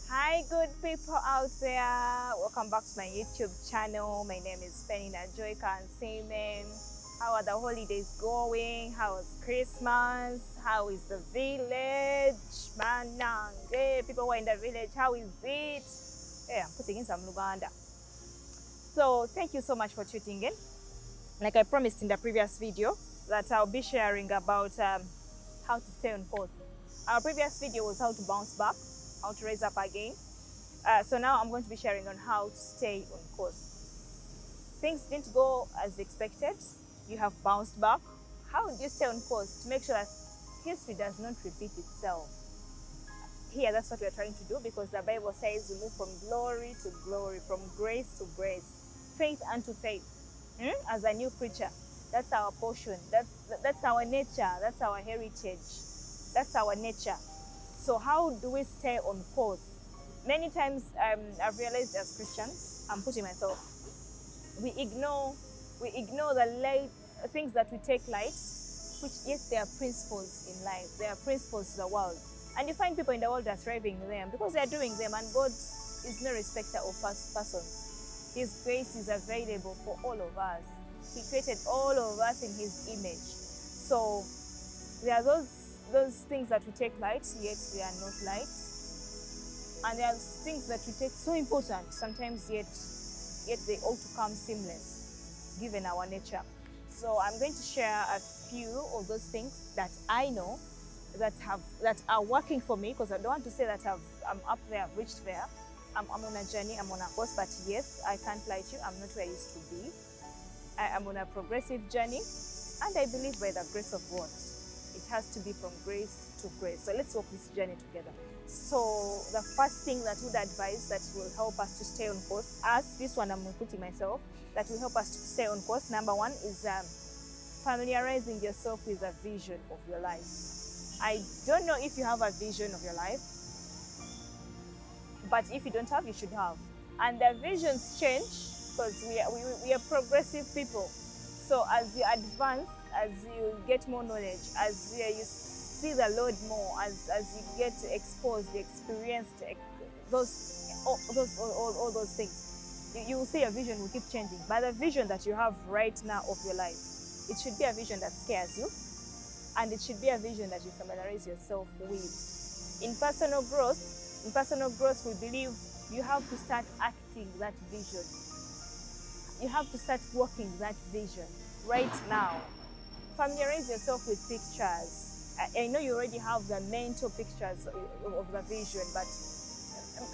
Hi, good people out there. Welcome back to my YouTube channel. My name is Penina Joy Kansimen. How are the holidays going? How is Christmas? How is the village? Manang. People who are in the village, how is it? Yeah, I'm putting in some Luganda. So, thank you so much for tuning in. Like I promised in the previous video, that I'll be sharing about how to stay on course. Our previous video was how to bounce back, how to raise up again. So now I'm going to be sharing on how to stay on course. Things didn't go as expected. You have bounced back. How do you stay on course to make sure that history does not repeat itself? Here, that's what we're trying to do, because the Bible says we move from glory to glory, from grace to grace, faith unto faith. As a new creature, that's our portion. That's our nature. That's our heritage. That's our nature. So how do we stay on course? Many times I've realized as Christians, I'm putting myself, we ignore the light things that we take light, which yet they are principles in life. They are principles to the world. And you find people in the world are thriving them because they are doing them, and God is no respecter of persons. His grace is available for all of us. He created all of us in His image. So there are those things that we take light, yet they are not light. And there are things that we take so important, sometimes yet they ought to come seamless, given our nature. So I'm going to share a few of those things that I know that are working for me, because I don't want to say that I'm up there, I've reached there. I'm on a journey, I'm on a course, but yes, I can't lie to you, I'm not where I used to be. I am on a progressive journey, and I believe by the grace of God, it has to be from grace to grace. So let's walk this journey together. So the first thing that would advise that will help us to stay on course, this one I'm putting myself, that will help us to stay on course, number one is familiarizing yourself with the vision of your life. I don't know if you have a vision of your life, but if you don't have, you should have. And the visions change, because we are progressive people. So as you advance, as you get more knowledge, as you see the Lord more, as you get exposed, experienced all those things, you will see your vision will keep changing. But the vision that you have right now of your life, it should be a vision that scares you, and it should be a vision that you familiarize yourself with. In personal growth, we believe you have to start acting that vision. You have to start walking that vision right now. Familiarize yourself with pictures. I know you already have the mental pictures of the vision, but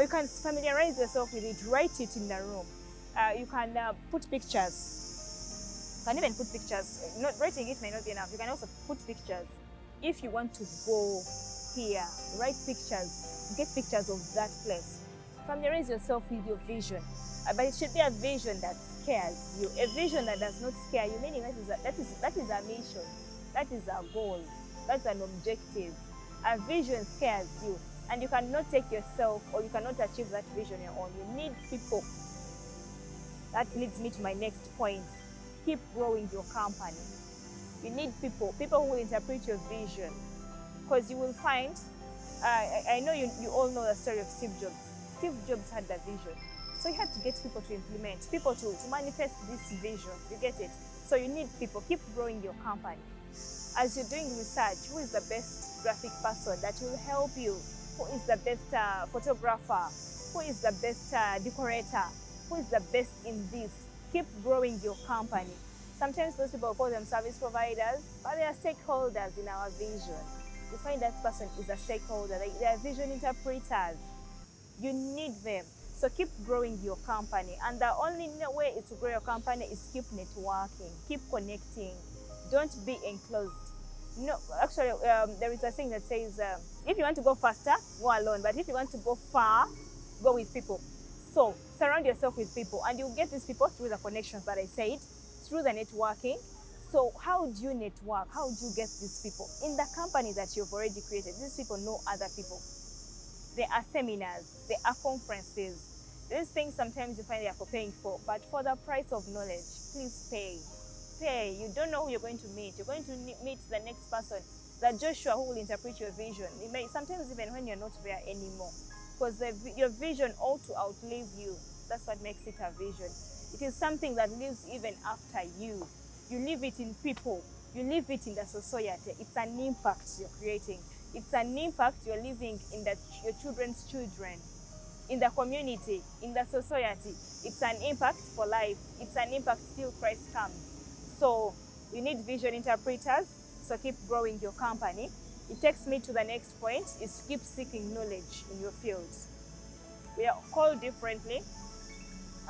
you can familiarize yourself with it. Write it in the room. You can put pictures. You can even put pictures. Not writing it may not be enough. You can also put pictures. If you want to go here, write pictures. Get pictures of that place. Familiarize yourself with your vision. But it should be a vision that scares you. A vision that does not scare you, meaning that is a mission. That is a goal. That's an objective. A vision scares you, and you cannot take yourself, or you cannot achieve that vision on your own. You need people. That leads me to my next point. Keep growing your company. You need people who will interpret your vision, because you will find, I know you all know the story of Steve Jobs. Steve Jobs had the vision. So you had to get people to implement, people to manifest this vision. You get it? So you need people. Keep growing your company. As you're doing research, who is the best graphic person that will help you? Who is the best photographer? Who is the best decorator? Who is the best in this? Keep growing your company. Sometimes those people call them service providers, but they are stakeholders in our vision. You find that person is a stakeholder. They are vision interpreters. You need them. So keep growing your company. And the only way to grow your company is keep networking, keep connecting. Don't be enclosed. No, actually, there is a thing that says, if you want to go faster, go alone. But if you want to go far, go with people. So surround yourself with people, and you'll get these people through the connections that I said, through the networking. So how do you network? How do you get these people? In the company that you've already created, these people know other people. There are seminars, there are conferences. These things sometimes you find they are for paying for, but for the price of knowledge, please pay. Pay. You don't know who you're going to meet. You're going to meet the next person, the Joshua who will interpret your vision. It may, sometimes even when you're not there anymore. because your vision ought to outlive you. That's what makes it a vision. It is something that lives even after you. You leave it in people. You leave it in the society. It's an impact you're creating. It's an impact you're leaving in your children's children, in the community, in the society. It's an impact for life. It's an impact till Christ comes. So you need vision interpreters. So keep growing your company. It takes me to the next point, is to keep seeking knowledge in your field. We are called differently.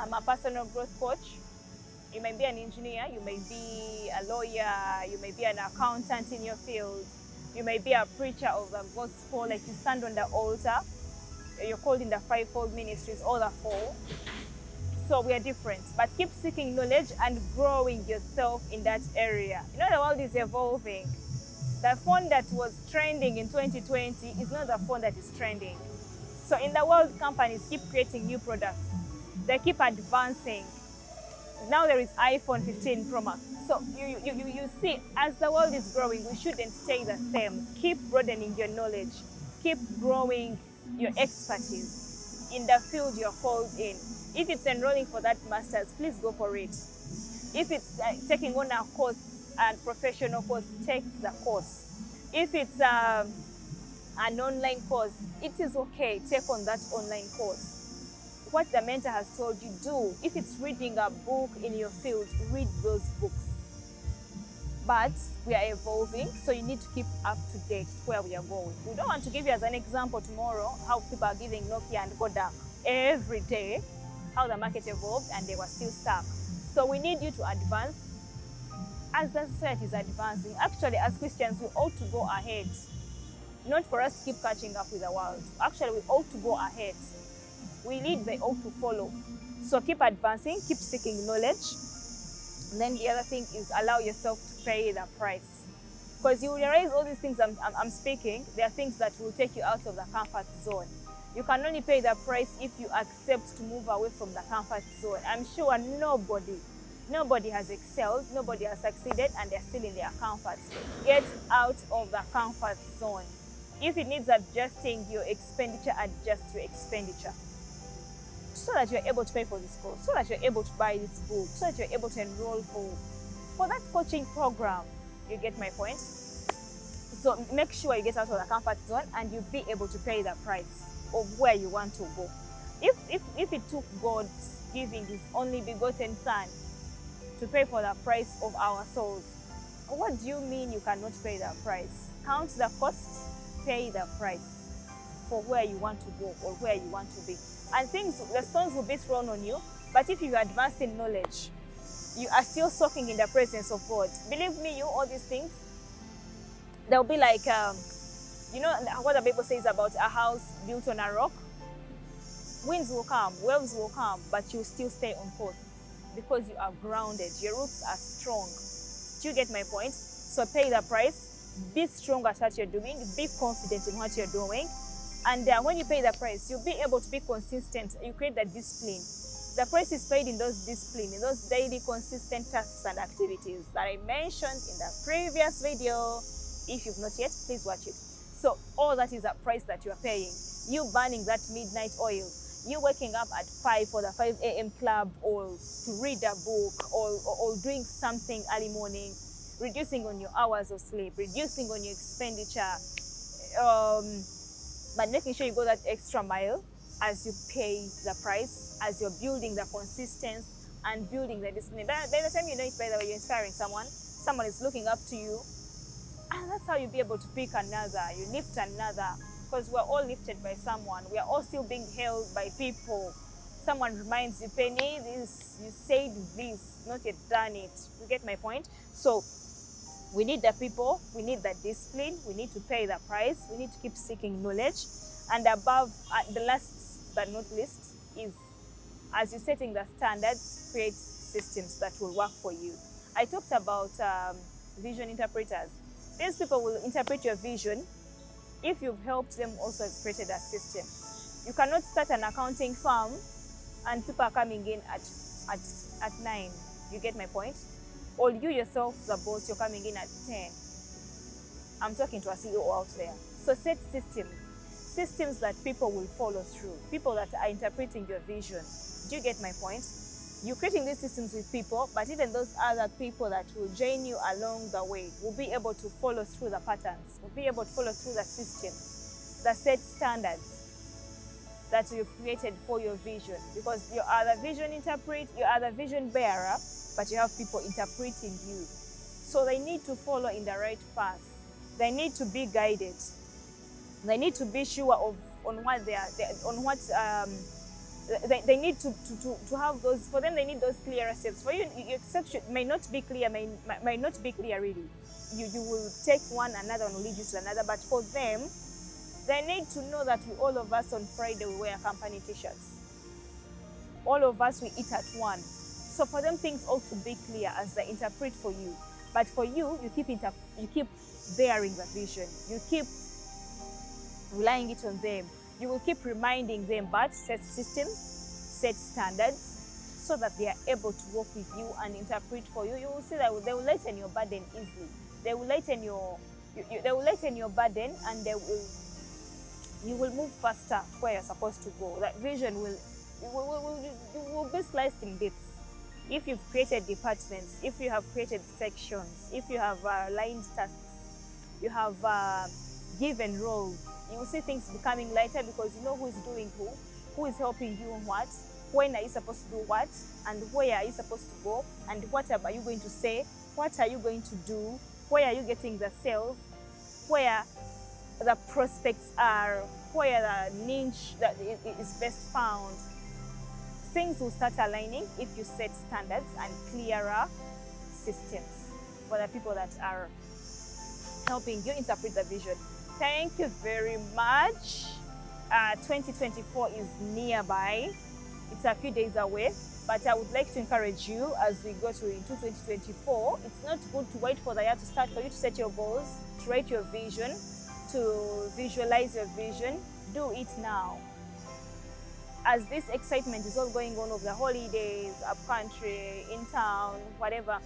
I'm a personal growth coach. You may be an engineer, you may be a lawyer, you may be an accountant in your field, you may be a preacher of the gospel, like you stand on the altar. You're called in the fivefold ministries, all the four. So we are different, but keep seeking knowledge and growing yourself in that area. You know, the world is evolving. The phone that was trending in 2020 is not the phone that is trending. So in the world, companies keep creating new products. They keep advancing. Now there is iPhone 15 Pro Max. So you see, as the world is growing, we shouldn't stay the same. Keep broadening your knowledge. Keep growing your expertise in the field you're called in. If it's enrolling for that master's, please go for it. If it's taking on a course, a professional course, take the course. If it's an online course, it is okay, take on that online course. What the mentor has told you, do. If it's reading a book in your field, read those books. But we are evolving, so you need to keep up to date where we are going. We don't want to give you as an example tomorrow how people are giving Nokia and Kodak every day, how the market evolved and they were still stuck. So we need you to advance as the society is advancing. Actually, as Christians, we ought to go ahead. Not for us to keep catching up with the world. Actually, we ought to go ahead. We lead, they ought to follow. So keep advancing, keep seeking knowledge. And then the other thing is allow yourself to pay the price. Because you realize all these things I'm speaking, they are things that will take you out of the comfort zone. You can only pay the price if you accept to move away from the comfort zone. I'm sure nobody has excelled, nobody has succeeded, and they're still in their comfort. Get out of the comfort zone. If it needs adjusting your expenditure, adjust your expenditure, so that you're able to pay for this course, so that you're able to buy this book, so that you're able to enroll for that coaching program. You get my point? So make sure you get out of the comfort zone and you be able to pay the price of where you want to go. If it took God giving his only begotten Son to pay for the price of our souls, what do you mean you cannot pay the price? Count the cost, pay the price for where you want to go or where you want to be. And the stones will be thrown on you, but if you advanced in knowledge, you are still soaking in the presence of God. Believe me, all these things, they'll be like, you know what the Bible says about a house built on a rock? Winds will come, waves will come, but you'll still stay on course because you are grounded. Your roots are strong. Do you get my point? So pay the price, be strong at what you're doing, be confident in what you're doing. And when you pay the price, you'll be able to be consistent. You create the discipline. The price is paid in those discipline, in those daily consistent tasks and activities that I mentioned in the previous video. If you've not yet, please watch it. So all that is a price that you are paying. You burning that midnight oil, you waking up at 5 for the 5 a.m. club, or to read a book, or doing something early morning, reducing on your hours of sleep, reducing on your expenditure, but making sure you go that extra mile as you pay the price, as you're building the consistency and building the discipline. By the time you know it, by the way, you're inspiring someone is looking up to you, and that's how you'll be able to pick another, you lift another, because we're all lifted by someone. We are all still being held by people. Someone reminds you, Penny, this, you said this, not yet done it. You get my point? So we need the people, we need the discipline, we need to pay the price, we need to keep seeking knowledge. And above, the last but not least is, as you're setting the standards, create systems that will work for you. I talked about vision interpreters. These people will interpret your vision if you've helped them also have created a system. You cannot start an accounting firm and people are coming in at 9. You get my point? Or you yourself, the boss, you're coming in at 10. I'm talking to a CEO out there. So set systems. systems that people will follow through, people that are interpreting your vision. Do you get my point? You're creating these systems with people, but even those other people that will join you along the way will be able to follow through the patterns, will be able to follow through the systems, the set standards that you've created for your vision. Because you are the vision interpret, you are the vision bearer, but you have people interpreting you. So they need to follow in the right path. They need to be guided. They need to be sure of on what they need to have those. For them, they need those clearer steps. For you, your steps may not be clear, may not be clear really. You will take one, another one will lead you to another. But for them, they need to know that all of us on Friday we wear company t-shirts. All of us we eat at one. So for them, things ought to be clear as they interpret for you. But for you, you keep bearing the vision. You keep relying it on them. You will keep reminding them about set systems, set standards, so that they are able to work with you and interpret for you. You will see that they will lighten your burden easily. They will lighten your burden, and you will move faster where you're supposed to go. That vision will be sliced in bits. If you've created departments, if you have created sections, if you have aligned tasks, you have given roles, you will see things becoming lighter because you know who is doing who is helping you on what, when are you supposed to do what, and where are you supposed to go, and what are you going to say, what are you going to do, where are you getting the sales, where the prospects are, where the niche that is best found. Things will start aligning if you set standards and clearer systems for the people that are helping you interpret the vision. Thank you very much. 2024 is nearby. It's a few days away, but I would like to encourage you as we go into 2024. It's not good to wait for the year to start for you to set your goals, to write your vision, to visualize your vision. Do it now. As this excitement is all going on over the holidays, up country, in town, whatever,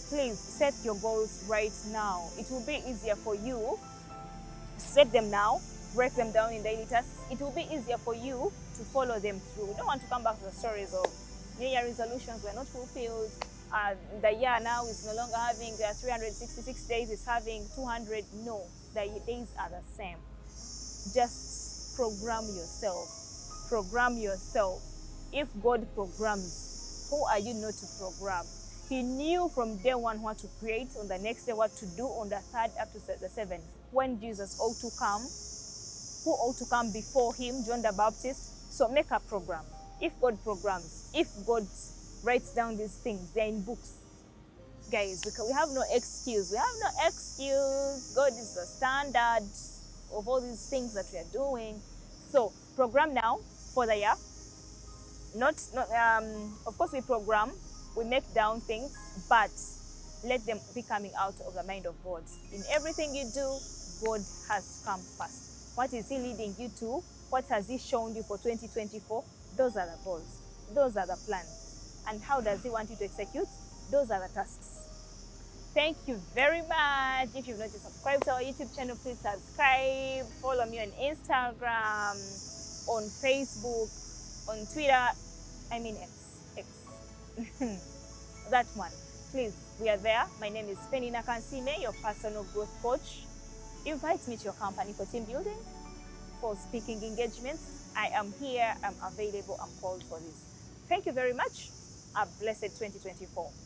please set your goals right now. It will be easier for you. Set them now, break them down in daily tasks. It will be easier for you to follow them through. We don't want to come back to the stories of New Year resolutions were not fulfilled. The year now is no longer having 366 days, it's having 200. No, the days are the same. Just program yourself. Program yourself. If God programs, who are you not to program? He knew from day one what to create, on the next day what to do, on the third up to the seventh. When Jesus ought to come, who ought to come before him? John the Baptist. So make a program. If God programs, if God writes down these things, they're in books. Guys, we have no excuse. We have no excuse. God is the standard of all these things that we are doing. So program now for the year. Of course we program, we make down things, but let them be coming out of the mind of God. In everything you do, God has to come first. What is he leading you to? What has he shown you for 2024? Those are the goals. Those are the plans. And how does he want you to execute? Those are the tasks. Thank you very much. If you've not yet subscribed to our YouTube channel, please subscribe. Follow me on Instagram, on Facebook, on Twitter. I mean X. That one. Please, we are there. My name is Penina Kansime, your personal growth coach. Invite me to your company for team building, for speaking engagements. I am here, I'm available, I'm called for this. Thank you very much. A blessed 2024.